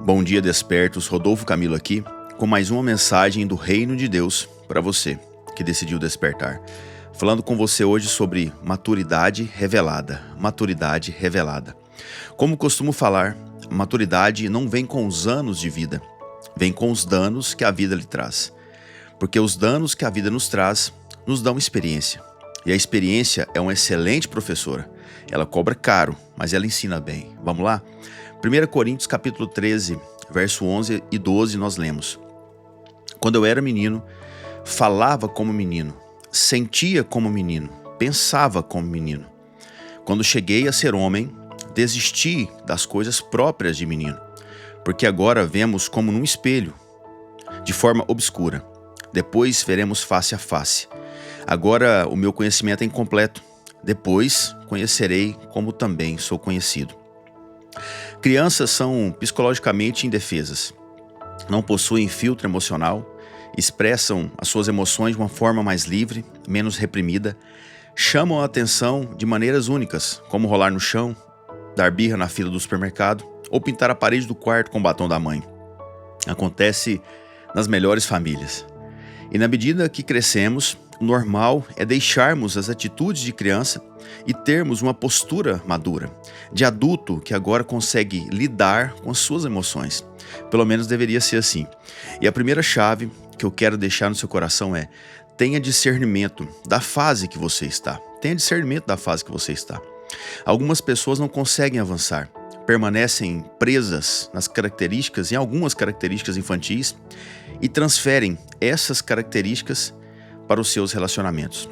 Bom dia, despertos. Rodolfo Camilo aqui com mais uma mensagem do Reino de Deus para você que decidiu despertar. Falando com você hoje sobre maturidade revelada. Maturidade revelada. Como costumo falar, maturidade não vem com os anos de vida, vem com os danos que a vida lhe traz. Porque os danos que a vida nos traz nos dão experiência. E a experiência é uma excelente professora. Ela cobra caro, mas ela ensina bem. Vamos lá? 1 Coríntios capítulo 13, verso 11 e 12 nós lemos: Quando eu era menino, falava como menino, sentia como menino, pensava como menino. Quando cheguei a ser homem, desisti das coisas próprias de menino, porque agora vemos como num espelho, de forma obscura. Depois veremos face a face. Agora o meu conhecimento é incompleto. Depois conhecerei como também sou conhecido. Crianças são psicologicamente indefesas. Não possuem filtro emocional, expressam as suas emoções de uma forma mais livre, menos reprimida, chamam a atenção de maneiras únicas, como rolar no chão, dar birra na fila do supermercado ou pintar a parede do quarto com o batom da mãe. Acontece nas melhores famílias. E na medida que crescemos, o normal é deixarmos as atitudes de criança e termos uma postura madura, de adulto que agora consegue lidar com as suas emoções. Pelo menos deveria ser assim. E a primeira chave que eu quero deixar no seu coração é: tenha discernimento da fase que você está. Tenha discernimento da fase que você está. Algumas pessoas não conseguem avançar, permanecem presas nas características, em algumas características infantis, e transferem essas características para os seus relacionamentos,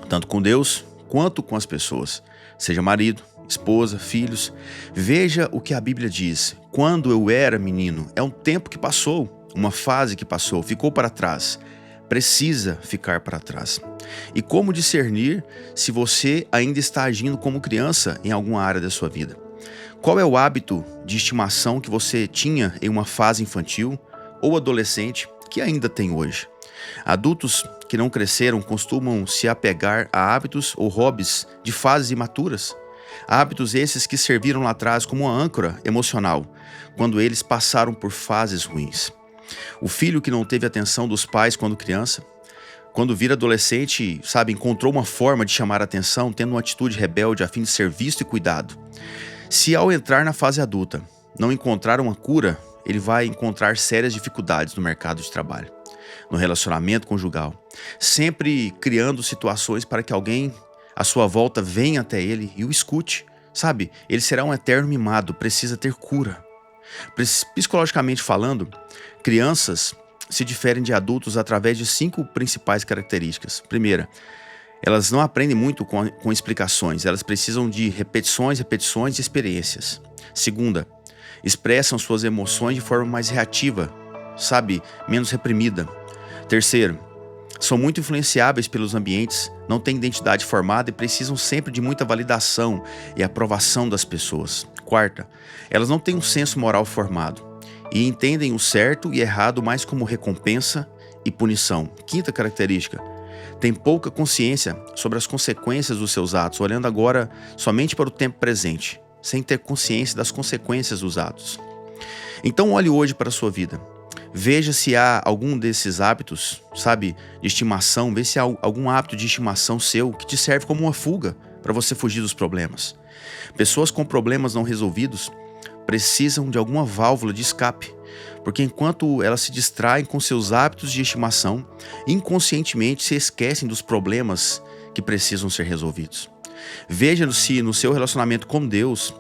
tanto com Deus quanto com as pessoas, seja marido, esposa, filhos. Veja o que a Bíblia diz: quando eu era menino, é um tempo que passou, uma fase que passou, ficou para trás, precisa ficar para trás. E como discernir se você ainda está agindo como criança em alguma área da sua vida? Qual é o hábito de estimação que você tinha em uma fase infantil ou adolescente que ainda tem hoje? Adultos que não cresceram costumam se apegar a hábitos ou hobbies de fases imaturas. Hábitos esses que serviram lá atrás como uma âncora emocional, quando eles passaram por fases ruins. O filho que não teve atenção dos pais quando criança, quando vira adolescente, encontrou uma forma de chamar a atenção, tendo uma atitude rebelde a fim de ser visto e cuidado. Se ao entrar na fase adulta não encontrar uma cura, ele vai encontrar sérias dificuldades no mercado de trabalho, no relacionamento conjugal, sempre criando situações para que alguém à sua volta venha até ele e o escute. Ele será um eterno mimado, precisa ter cura. Psicologicamente falando, crianças se diferem de adultos através de 5 principais características. Primeira, elas não aprendem muito com explicações, elas precisam de repetições e experiências. Segunda, expressam suas emoções de forma mais reativa, menos reprimida. Terceiro, são muito influenciáveis pelos ambientes, não têm identidade formada e precisam sempre de muita validação e aprovação das pessoas. Quarta, elas não têm um senso moral formado e entendem o certo e errado mais como recompensa e punição. Quinta característica, têm pouca consciência sobre as consequências dos seus atos, olhando agora somente para o tempo presente, sem ter consciência das consequências dos atos. Então olhe hoje para a sua vida. Veja se há algum desses hábitos, de estimação. Vê se há algum hábito de estimação seu que te serve como uma fuga para você fugir dos problemas. Pessoas com problemas não resolvidos precisam de alguma válvula de escape, porque enquanto elas se distraem com seus hábitos de estimação, inconscientemente se esquecem dos problemas que precisam ser resolvidos. Veja se no seu relacionamento com Deus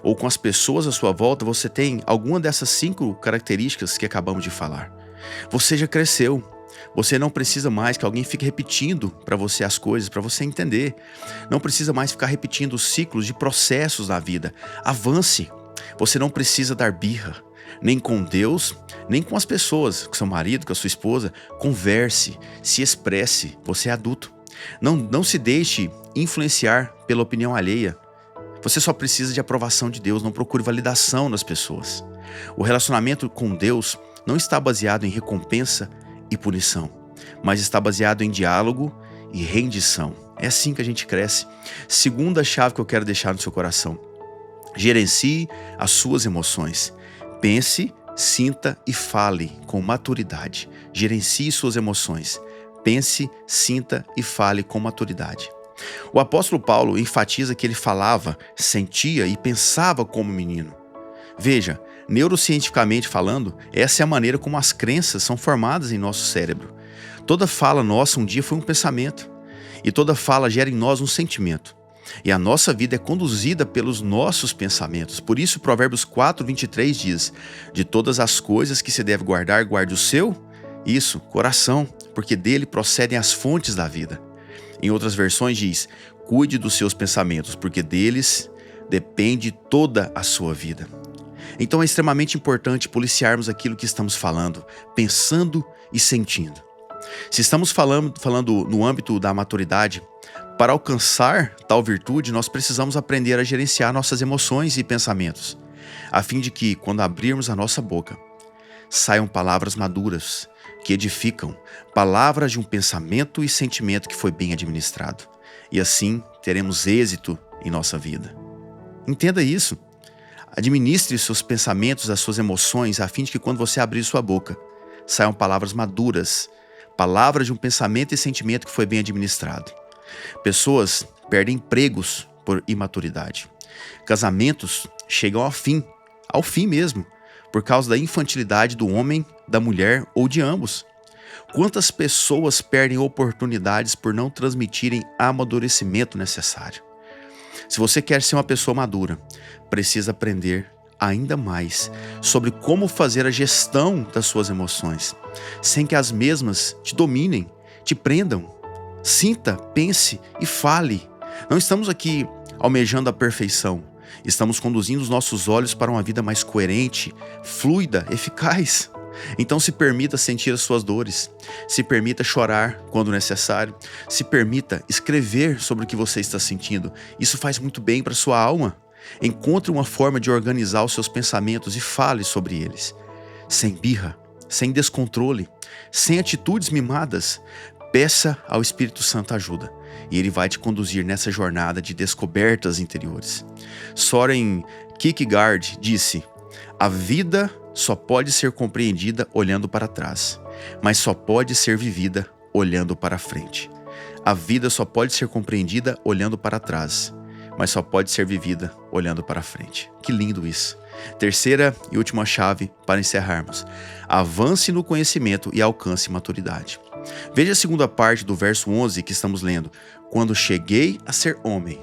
ou com as pessoas à sua volta você tem alguma dessas 5 características que acabamos de falar. Você já cresceu. Você não precisa mais que alguém fique repetindo para você as coisas, para você entender. Não precisa mais ficar repetindo os ciclos de processos da vida. Avance. Você não precisa dar birra, nem com Deus, nem com as pessoas, com seu marido, com a sua esposa. Converse, se expresse. Você é adulto. Não se deixe influenciar pela opinião alheia. Você só precisa de aprovação de Deus, não procure validação nas pessoas. O relacionamento com Deus não está baseado em recompensa e punição, mas está baseado em diálogo e rendição. É assim que a gente cresce. Segunda chave que eu quero deixar no seu coração: gerencie as suas emoções. Pense, sinta e fale com maturidade. Gerencie suas emoções. Pense, sinta e fale com maturidade. O apóstolo Paulo enfatiza que ele falava, sentia e pensava como menino. Veja, neurocientificamente falando, essa é a maneira como as crenças são formadas em nosso cérebro. Toda fala nossa um dia foi um pensamento, e toda fala gera em nós um sentimento. E a nossa vida é conduzida pelos nossos pensamentos. Por isso, Provérbios 4:23 diz: de todas as coisas que se deve guardar, guarde o seu, coração, porque dele procedem as fontes da vida. Em outras versões diz: cuide dos seus pensamentos, porque deles depende toda a sua vida. Então é extremamente importante policiarmos aquilo que estamos falando, pensando e sentindo. Se estamos falando no âmbito da maturidade, para alcançar tal virtude, nós precisamos aprender a gerenciar nossas emoções e pensamentos, a fim de que, quando abrirmos a nossa boca, saiam palavras maduras, que edificam, palavras de um pensamento e sentimento que foi bem administrado. E assim teremos êxito em nossa vida. Entenda isso. Administre seus pensamentos, as suas emoções, a fim de que quando você abrir sua boca, saiam palavras maduras, palavras de um pensamento e sentimento que foi bem administrado. Pessoas perdem empregos por imaturidade. Casamentos chegam ao fim mesmo, por causa da infantilidade do homem, da mulher ou de ambos. Quantas pessoas perdem oportunidades por não transmitirem amadurecimento necessário? Se você quer ser uma pessoa madura, precisa aprender ainda mais sobre como fazer a gestão das suas emoções, sem que as mesmas te dominem, te prendam. Sinta, pense e fale. Não estamos aqui almejando a perfeição. Estamos conduzindo os nossos olhos para uma vida mais coerente, fluida, eficaz. Então se permita sentir as suas dores. Se permita chorar quando necessário. Se permita escrever sobre o que você está sentindo. Isso faz muito bem para a sua alma. Encontre uma forma de organizar os seus pensamentos e fale sobre eles. Sem birra, sem descontrole, sem atitudes mimadas. Peça ao Espírito Santo ajuda, e ele vai te conduzir nessa jornada de descobertas interiores. Soren Kierkegaard disse: a vida só pode ser compreendida olhando para trás, mas só pode ser vivida olhando para frente. A vida só pode ser compreendida olhando para trás, mas só pode ser vivida olhando para frente. Que lindo isso! Terceira e última chave para encerrarmos: avance no conhecimento e alcance maturidade. Veja a segunda parte do verso 11 que estamos lendo. Quando cheguei a ser homem,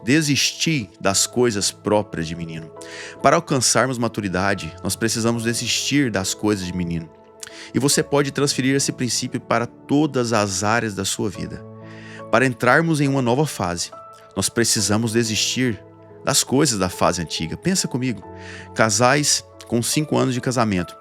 desisti das coisas próprias de menino. Para alcançarmos maturidade, nós precisamos desistir das coisas de menino. E você pode transferir esse princípio para todas as áreas da sua vida. Para entrarmos em uma nova fase, nós precisamos desistir das coisas da fase antiga. Pensa comigo. Casais com 5 anos de casamento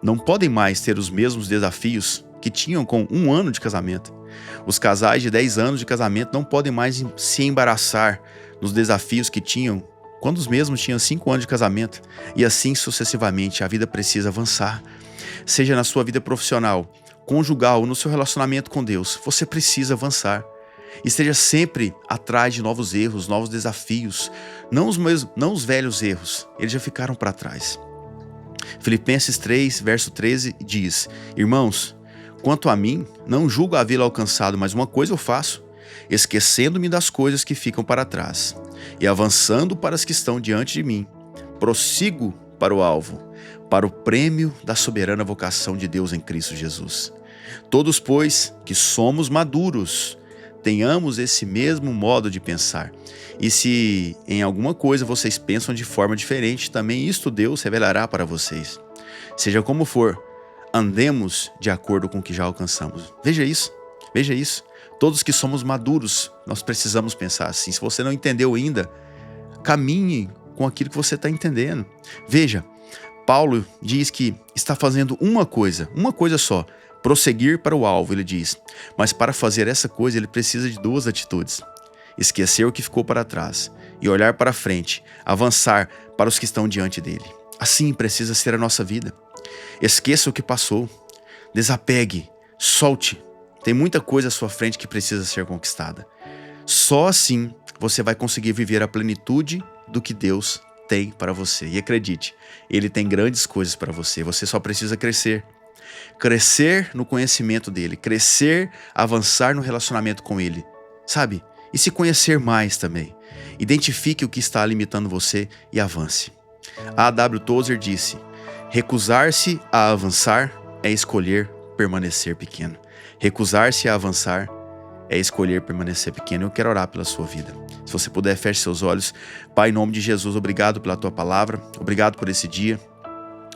não podem mais ter os mesmos desafios que tinham com 1 ano de casamento. Os casais de 10 anos de casamento não podem mais se embaraçar nos desafios que tinham quando os mesmos tinham 5 anos de casamento. E assim sucessivamente, a vida precisa avançar. Seja na sua vida profissional, conjugal ou no seu relacionamento com Deus, você precisa avançar. Esteja sempre atrás de novos erros, novos desafios. Não os velhos erros, eles já ficaram para trás. Filipenses 3, verso 13 diz: irmãos, quanto a mim, não julgo havê-lo alcançado, mas uma coisa eu faço, esquecendo-me das coisas que ficam para trás e avançando para as que estão diante de mim, prossigo para o alvo, para o prêmio da soberana vocação de Deus em Cristo Jesus. Todos, pois, que somos maduros, tenhamos esse mesmo modo de pensar. E se em alguma coisa vocês pensam de forma diferente, também isto Deus revelará para vocês. Seja como for, andemos de acordo com o que já alcançamos. Veja isso. Todos que somos maduros, nós precisamos pensar assim. Se você não entendeu ainda, caminhe com aquilo que você está entendendo. Veja, Paulo diz que está fazendo uma coisa só, prosseguir para o alvo, ele diz. Mas para fazer essa coisa, ele precisa de 2 atitudes. Esquecer o que ficou para trás e olhar para frente, avançar para os que estão diante dele. Assim precisa ser a nossa vida. Esqueça o que passou, desapegue, solte. Tem muita coisa à sua frente que precisa ser conquistada. Só assim você vai conseguir viver a plenitude do que Deus tem para você. E acredite, Ele tem grandes coisas para você. Você só precisa crescer. Crescer no conhecimento dEle. Crescer, avançar no relacionamento com Ele. Sabe? E se conhecer mais também. Identifique o que está limitando você e avance. A W. Tozer disse: recusar-se a avançar é escolher permanecer pequeno. Recusar-se a avançar é escolher permanecer pequeno. Eu quero orar pela sua vida. Se você puder, feche seus olhos. Pai, em nome de Jesus, obrigado pela tua palavra. Obrigado por esse dia.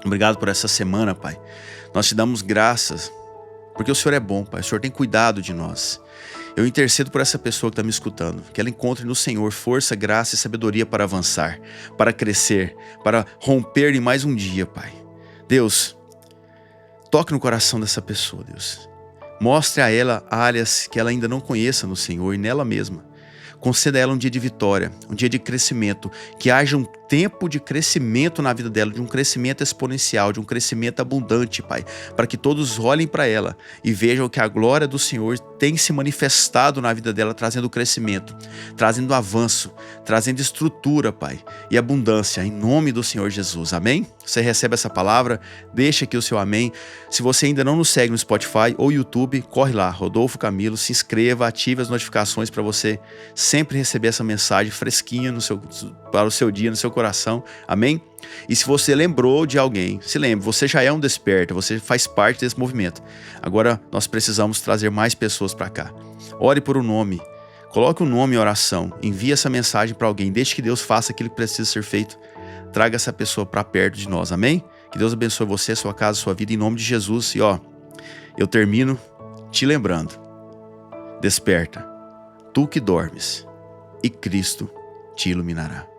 Obrigado por essa semana, Pai. Nós te damos graças, porque o Senhor é bom, Pai. O Senhor tem cuidado de nós. Eu intercedo por essa pessoa que está me escutando, que ela encontre no Senhor força, graça e sabedoria para avançar, para crescer, para romper em mais um dia, Pai. Deus, toque no coração dessa pessoa, Deus. Mostre a ela áreas que ela ainda não conheça no Senhor e nela mesma. Conceda a ela um dia de vitória, um dia de crescimento, que haja um tempo de crescimento na vida dela, de um crescimento exponencial, de um crescimento abundante, Pai, para que todos olhem para ela e vejam que a glória do Senhor tem se manifestado na vida dela, trazendo crescimento, trazendo avanço, trazendo estrutura, Pai, e abundância, em nome do Senhor Jesus, amém? Você recebe essa palavra, deixa aqui o seu amém. Se você ainda não nos segue no Spotify ou YouTube, corre lá, Rodolfo Camilo, se inscreva, ative as notificações para você sempre receber essa mensagem fresquinha para o seu dia, no seu coração, amém? E se você lembrou de alguém, se lembre, você já é um desperta, você faz parte desse movimento. Agora nós precisamos trazer mais pessoas para cá. Ore por um nome, coloque um nome em oração, envie essa mensagem para alguém, deixe que Deus faça aquilo que precisa ser feito. Traga essa pessoa para perto de nós, amém? Que Deus abençoe você, sua casa, sua vida, em nome de Jesus. E eu termino te lembrando, desperta, tu que dormes, e Cristo te iluminará.